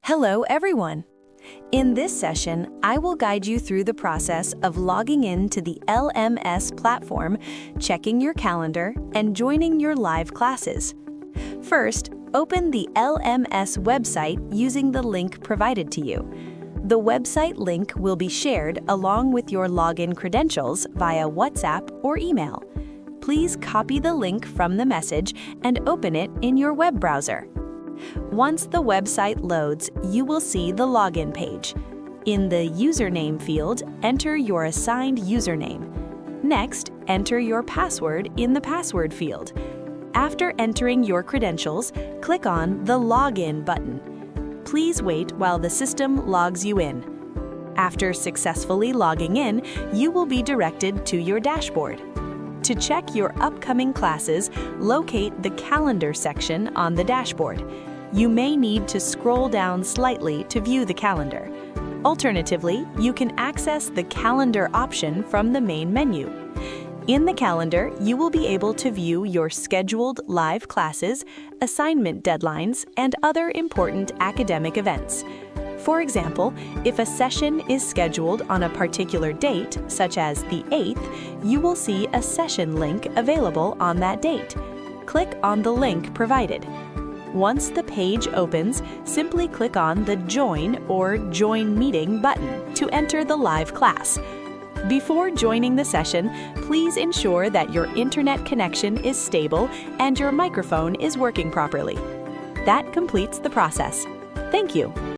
Hello, everyone. In this session, I will guide you through the process of logging in to the LMS platform, checking your calendar, and joining your live classes. First, open the LMS website using the link provided to you. The website link will be shared along with your login credentials via WhatsApp or email. Please copy the link from the message and open it in your web browser. Once the website loads, you will see the login page. In the username field, enter your assigned username. Next, enter your password in the password field. After entering your credentials, click on the Login button. Please wait while the system logs you in. After successfully logging in, you will be directed to your dashboard. To check your upcoming classes, locate the Calendar section on the dashboard. You may need to scroll down slightly to view the calendar. Alternatively, you can access the Calendar option from the main menu. In the calendar, you will be able to view your scheduled live classes, assignment deadlines, and other important academic events. For example, if a session is scheduled on a particular date, such as the 8th, you will see a session link available on that date. Click on the link provided. Once the page opens, simply click on the Join or Join Meeting button to enter the live class. Before joining the session, please ensure that your internet connection is stable and your microphone is working properly. That completes the process. Thank you.